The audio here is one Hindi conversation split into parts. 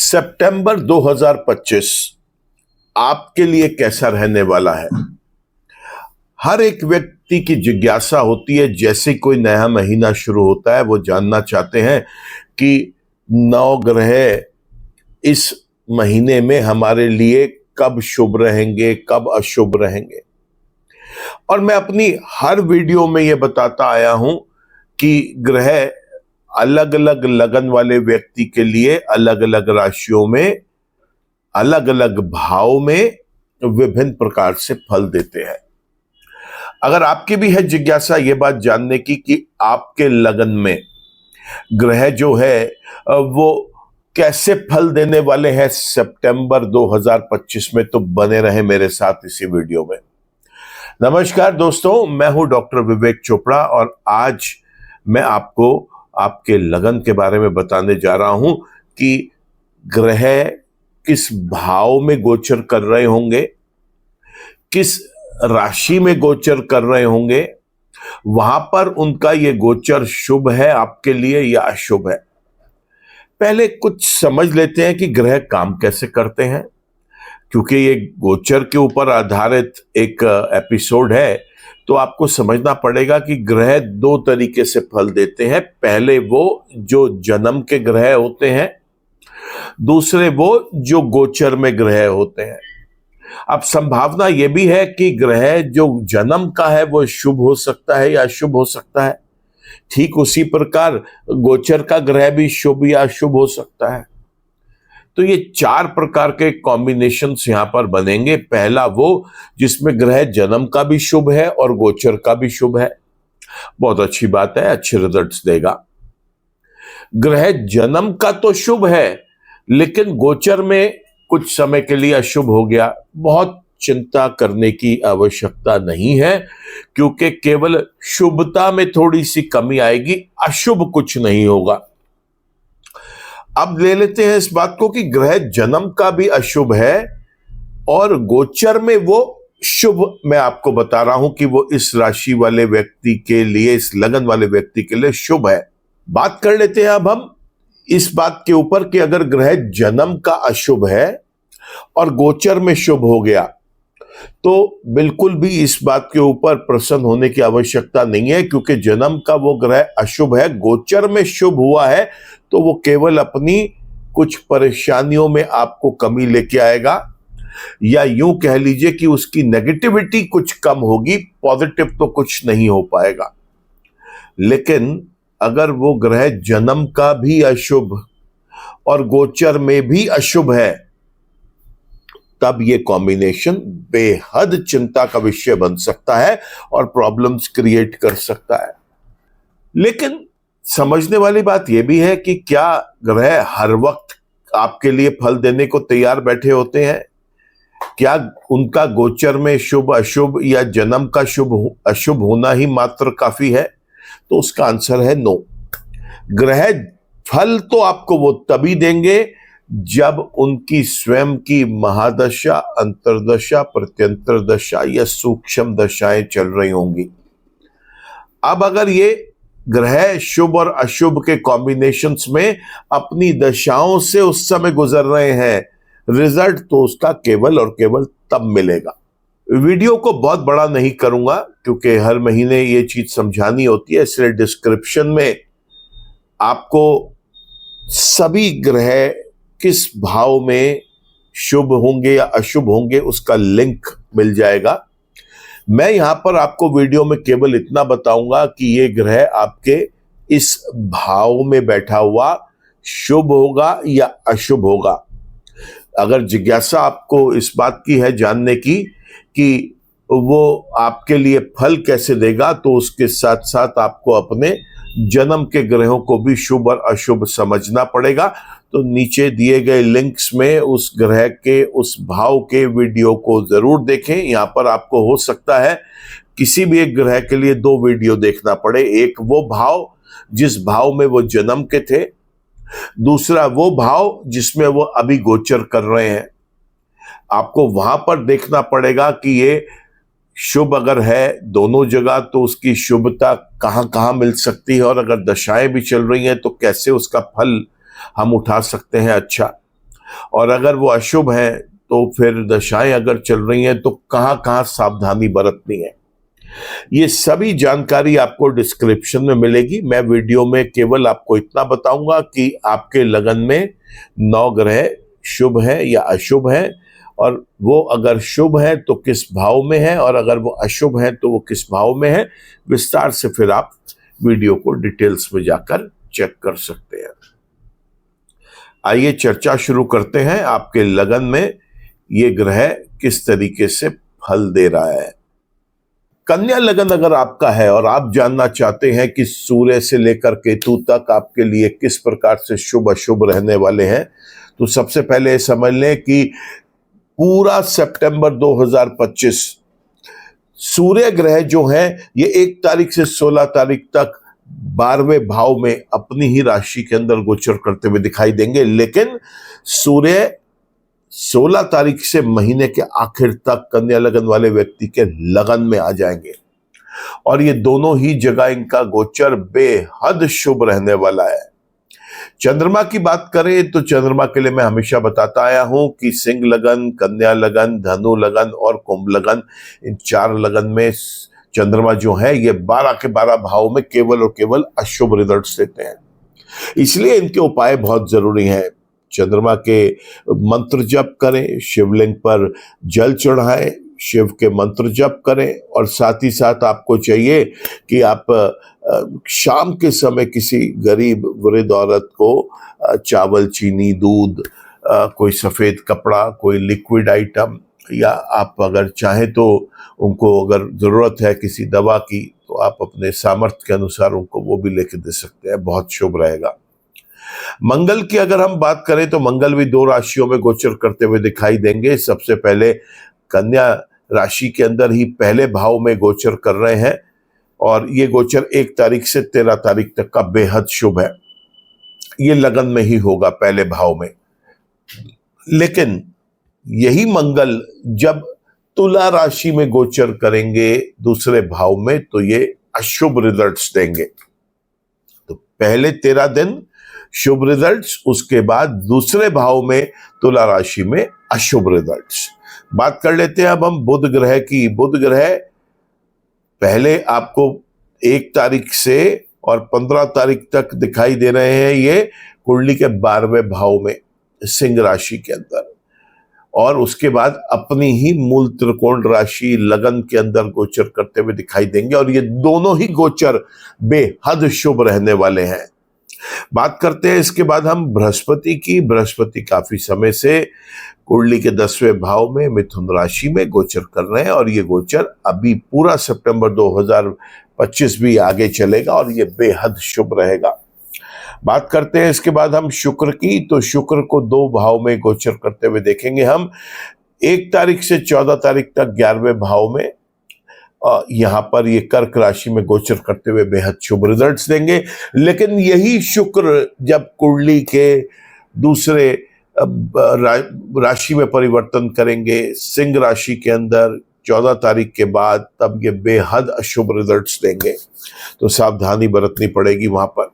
सितंबर 2025 आपके लिए कैसा रहने वाला है? हर एक व्यक्ति की जिज्ञासा होती है, जैसे कोई नया महीना शुरू होता है वो जानना चाहते हैं कि नौ ग्रह इस महीने में हमारे लिए कब शुभ रहेंगे, कब अशुभ रहेंगे। और मैं अपनी हर वीडियो में यह बताता आया हूं कि ग्रह अलग अलग लगन वाले व्यक्ति के लिए अलग अलग राशियों में अलग अलग भाव में विभिन्न प्रकार से फल देते हैं। अगर आपकी भी है जिज्ञासा ये बात जानने की कि आपके लगन में ग्रह जो है वो कैसे फल देने वाले हैं सितंबर 2025 में, तो बने रहे मेरे साथ इसी वीडियो में। नमस्कार दोस्तों, मैं हूं डॉक्टर विवेक चोपड़ा और आज मैं आपको आपके लगन के बारे में बताने जा रहा हूं कि ग्रह किस भाव में गोचर कर रहे होंगे, किस राशि में गोचर कर रहे होंगे, वहां पर उनका ये गोचर शुभ है आपके लिए या अशुभ है। पहले कुछ समझ लेते हैं कि ग्रह काम कैसे करते हैं, क्योंकि ये गोचर के ऊपर आधारित एक एपिसोड है, तो आपको समझना पड़ेगा कि ग्रह दो तरीके से फल देते हैं। पहले वो जो जन्म के ग्रह होते हैं, दूसरे वो जो गोचर में ग्रह होते हैं। अब संभावना यह भी है कि ग्रह जो जन्म का है वो शुभ हो सकता है या अशुभ हो सकता है, ठीक उसी प्रकार गोचर का ग्रह भी शुभ या अशुभ हो सकता है। तो ये चार प्रकार के कॉम्बिनेशंस यहां पर बनेंगे। पहला वो जिसमें ग्रह जन्म का भी शुभ है और गोचर का भी शुभ है, बहुत अच्छी बात है, अच्छे रिजल्ट्स देगा। ग्रह जन्म का तो शुभ है लेकिन गोचर में कुछ समय के लिए अशुभ हो गया, बहुत चिंता करने की आवश्यकता नहीं है, क्योंकि केवल शुभता में थोड़ी सी कमी आएगी, अशुभ कुछ नहीं होगा। अब ले लेते हैं इस बात को कि ग्रह जन्म का भी अशुभ है और गोचर में वो शुभ। मैं आपको बता रहा हूं कि वो इस राशि वाले व्यक्ति के लिए, इस लगन वाले व्यक्ति के लिए शुभ है। बात कर लेते हैं अब हम इस बात के ऊपर कि अगर ग्रह जन्म का अशुभ है और गोचर में शुभ हो गया, तो बिल्कुल भी इस बात के ऊपर प्रसन्न होने की आवश्यकता नहीं है, क्योंकि जन्म का वो ग्रह अशुभ है, गोचर में शुभ हुआ है तो वो केवल अपनी कुछ परेशानियों में आपको कमी लेके आएगा, या यूं कह लीजिए कि उसकी नेगेटिविटी कुछ कम होगी, पॉजिटिव तो कुछ नहीं हो पाएगा। लेकिन अगर वो ग्रह जन्म का भी अशुभ और गोचर में भी अशुभ है, तब ये कॉम्बिनेशन बेहद चिंता का विषय बन सकता है और प्रॉब्लम्स क्रिएट कर सकता है। लेकिन समझने वाली बात यह भी है कि क्या ग्रह हर वक्त आपके लिए फल देने को तैयार बैठे होते हैं? क्या उनका गोचर में शुभ अशुभ या जन्म का शुभ अशुभ होना ही मात्र काफी है? तो उसका आंसर है नो। ग्रह फल तो आपको वो तभी देंगे जब उनकी स्वयं की महादशा, अंतर्दशा, प्रत्यंतर दशा या सूक्ष्म दशाएं चल रही होंगी। अब अगर ये ग्रह शुभ और अशुभ के कॉम्बिनेशंस में अपनी दशाओं से उस समय गुजर रहे हैं, रिजल्ट तो उसका केवल और केवल तब मिलेगा। वीडियो को बहुत बड़ा नहीं करूंगा क्योंकि हर महीने ये चीज समझानी होती है, इसलिए डिस्क्रिप्शन में आपको सभी ग्रह किस भाव में शुभ होंगे या अशुभ होंगे उसका लिंक मिल जाएगा। मैं यहां पर आपको वीडियो में केवल इतना बताऊंगा कि ये ग्रह आपके इस भाव में बैठा हुआ शुभ होगा या अशुभ होगा। अगर जिज्ञासा आपको इस बात की है जानने की कि वो आपके लिए फल कैसे देगा, तो उसके साथ साथ आपको अपने जन्म के ग्रहों को भी शुभ और अशुभ समझना पड़ेगा। तो नीचे दिए गए लिंक्स में उस ग्रह के उस भाव के वीडियो को जरूर देखें। यहाँ पर आपको हो सकता है किसी भी एक ग्रह के लिए दो वीडियो देखना पड़े, एक वो भाव जिस भाव में वो जन्म के थे, दूसरा वो भाव जिसमें वो अभी गोचर कर रहे हैं। आपको वहां पर देखना पड़ेगा कि ये शुभ अगर है दोनों जगह तो उसकी शुभता कहाँ कहाँ मिल सकती है, और अगर दशाएं भी चल रही हैं तो कैसे उसका फल हम उठा सकते हैं अच्छा, और अगर वो अशुभ है तो फिर दशाएं अगर चल रही हैं तो कहाँ कहाँ सावधानी बरतनी है। ये सभी जानकारी आपको डिस्क्रिप्शन में मिलेगी। मैं वीडियो में केवल आपको इतना बताऊंगा कि आपके लगन में 9 ग्रह शुभ है या अशुभ है, और वो अगर शुभ है तो किस भाव में है, और अगर वो अशुभ है तो वो किस भाव में है। विस्तार से फिर आप वीडियो को डिटेल्स में जाकर चेक कर सकते हैं। आइए चर्चा शुरू करते हैं। आपके लगन में ये ग्रह किस तरीके से फल दे रहा है। कन्या लगन अगर आपका है और आप जानना चाहते हैं कि सूर्य से लेकर केतु तक आपके लिए किस प्रकार से शुभ अशुभ रहने वाले हैं, तो सबसे पहले समझ लें कि पूरा सितंबर 2025 सूर्य ग्रह जो है ये 1 तारीख से 16 तारीख तक 12वें भाव में अपनी ही राशि के अंदर गोचर करते हुए दिखाई देंगे। लेकिन सूर्य 16 तारीख से महीने के आखिर तक कन्या लगन वाले व्यक्ति के लगन में आ जाएंगे, और ये दोनों ही जगह इनका गोचर बेहद शुभ रहने वाला है। चंद्रमा की बात करें तो चंद्रमा के लिए मैं हमेशा बताता आया हूं कि सिंह लगन, कन्या लगन, धनु लगन और कुंभ लगन, इन 4 लगन में चंद्रमा जो है ये 12 के 12 भाव में केवल और केवल अशुभ रिजल्ट्स देते हैं। इसलिए इनके उपाय बहुत जरूरी हैं। चंद्रमा के मंत्र जप करें, शिवलिंग पर जल चढ़ाएं, शिव के मंत्र जप करें, और साथ ही साथ आपको चाहिए कि आप शाम के समय किसी गरीब वृद्ध औरत को चावल, चीनी, दूध, कोई सफेद कपड़ा, कोई लिक्विड आइटम, या आप अगर चाहें तो उनको अगर जरूरत है किसी दवा की तो आप अपने सामर्थ्य के अनुसार उनको वो भी लेके दे सकते हैं, बहुत शुभ रहेगा। मंगल की अगर हम बात करें तो मंगल भी 2 राशियों में गोचर करते हुए दिखाई देंगे। सबसे पहले कन्या राशि के अंदर ही पहले भाव में गोचर कर रहे हैं, और ये गोचर 1 तारीख से 13 तारीख तक का बेहद शुभ है। ये लगन में ही होगा पहले भाव में। लेकिन यही मंगल जब तुला राशि में गोचर करेंगे दूसरे भाव में तो ये अशुभ रिजल्ट्स देंगे। तो पहले 13 दिन शुभ रिजल्ट्स, उसके बाद दूसरे भाव में तुला राशि में अशुभ रिजल्ट्स। बात कर लेते हैं अब हम बुध ग्रह की। बुध ग्रह पहले आपको 1 तारीख से और 15 तारीख तक दिखाई दे रहे हैं ये कुंडली के 12वें भाव में सिंह राशि के अंदर, और उसके बाद अपनी ही मूल त्रिकोण राशि लगन के अंदर गोचर करते हुए दिखाई देंगे, और ये दोनों ही गोचर बेहद शुभ रहने वाले हैं। बात करते हैं इसके बाद हम बृहस्पति की। बृहस्पति काफी समय से कुंडली के 10वें भाव में मिथुन राशि में गोचर कर रहे हैं, और ये गोचर अभी पूरा सितंबर 2025 भी आगे चलेगा, और ये बेहद शुभ रहेगा। बात करते हैं इसके बाद हम शुक्र की। तो शुक्र को 2 भाव में गोचर करते हुए देखेंगे हम। 1 तारीख से 14 तारीख तक 11वें भाव में यहाँ पर ये कर्क राशि में गोचर करते हुए बेहद शुभ रिजल्ट्स देंगे। लेकिन यही शुक्र जब कुंडली के दूसरे राशि में परिवर्तन करेंगे सिंह राशि के अंदर 14 तारीख के बाद, तब ये बेहद अशुभ रिजल्ट्स देंगे, तो सावधानी बरतनी पड़ेगी वहां पर।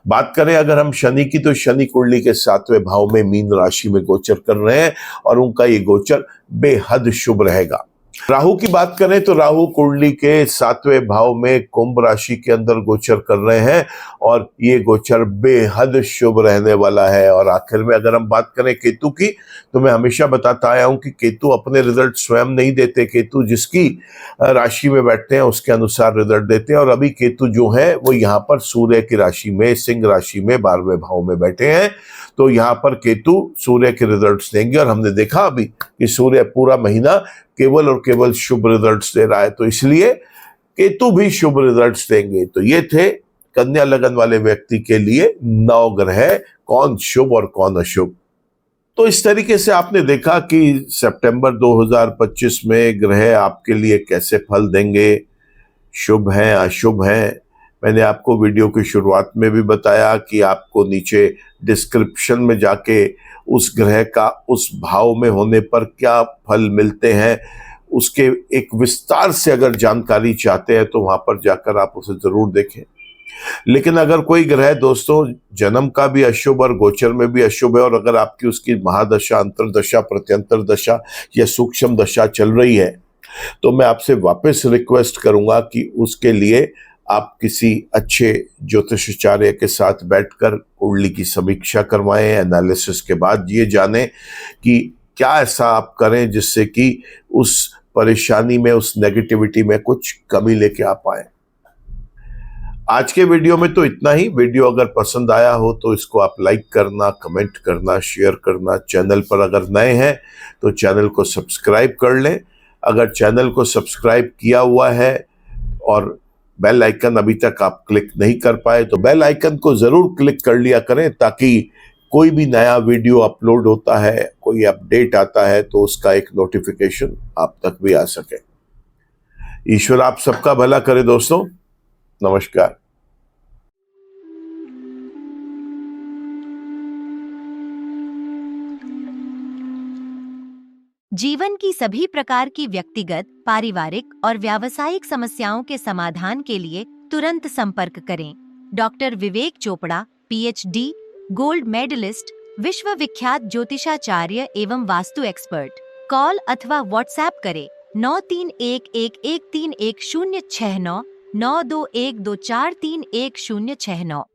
बात करें अगर हम शनि की, तो शनि कुंडली के 7वें भाव में मीन राशि में गोचर कर रहे हैं, और उनका ये गोचर बेहद शुभ रहेगा। राहु की बात करें तो राहु कुंडली के 7वें भाव में कुंभ राशि के अंदर गोचर कर रहे हैं, और ये गोचर बेहद शुभ रहने वाला है। और आखिर में अगर हम बात करें केतु की, तो मैं हमेशा बताता आया हूं कि केतु अपने रिजल्ट स्वयं नहीं देते। केतु जिसकी राशि में बैठते हैं उसके अनुसार रिजल्ट देते हैं, और अभी केतु जो है वो यहाँ पर सूर्य की राशि में सिंह राशि में 12वें भाव में बैठे हैं, तो यहाँ पर केतु सूर्य के रिजल्ट्स देंगे। और हमने देखा अभी कि सूर्य पूरा महीना केवल और केवल शुभ रिजल्ट्स दे रहा है, तो इसलिए केतु भी शुभ रिजल्ट्स देंगे। तो ये थे कन्या लगन वाले व्यक्ति के लिए 9 ग्रह, कौन शुभ और कौन अशुभ। तो इस तरीके से आपने देखा कि सितंबर 2025 में ग्रह आपके लिए कैसे फल देंगे, शुभ हैं अशुभ हैं। मैंने आपको वीडियो की शुरुआत में भी बताया कि आपको नीचे डिस्क्रिप्शन में जाके उस ग्रह का उस भाव में होने पर क्या फल मिलते हैं, उसके एक विस्तार से अगर जानकारी चाहते हैं तो वहां पर जाकर आप उसे जरूर देखें। लेकिन अगर कोई ग्रह दोस्तों जन्म का भी अशुभ और गोचर में भी अशुभ है, और अगर आपकी उसकी महादशा, अंतरदशा, प्रत्यंतर दशा या सूक्ष्म दशा चल रही है, तो मैं आपसे वापस रिक्वेस्ट करूंगा कि उसके लिए आप किसी अच्छे ज्योतिषाचार्य के साथ बैठकर कुंडली की समीक्षा करवाएं। एनालिसिस के बाद ये जानें कि क्या ऐसा आप करें जिससे कि उस परेशानी में, उस नेगेटिविटी में कुछ कमी लेके आ पाए। आज के वीडियो में तो इतना ही। वीडियो अगर पसंद आया हो तो इसको आप लाइक करना, कमेंट करना, शेयर करना। चैनल पर अगर नए हैं तो चैनल को सब्सक्राइब कर लें। अगर चैनल को सब्सक्राइब किया हुआ है और बेल आइकन अभी तक आप क्लिक नहीं कर पाए तो बेल आइकन को जरूर क्लिक कर लिया करें, ताकि कोई भी नया वीडियो अपलोड होता है, कोई अपडेट आता है तो उसका एक नोटिफिकेशन आप तक भी आ सके। ईश्वर आप सबका भला करे दोस्तों। नमस्कार। जीवन की सभी प्रकार की व्यक्तिगत, पारिवारिक और व्यावसायिक समस्याओं के समाधान के लिए तुरंत संपर्क करें। डॉक्टर विवेक चोपड़ा, PhD, गोल्ड मेडलिस्ट, विश्व विख्यात ज्योतिषाचार्य एवं वास्तु एक्सपर्ट। कॉल अथवा व्हाट्सएप करें 9311131069 9212431069।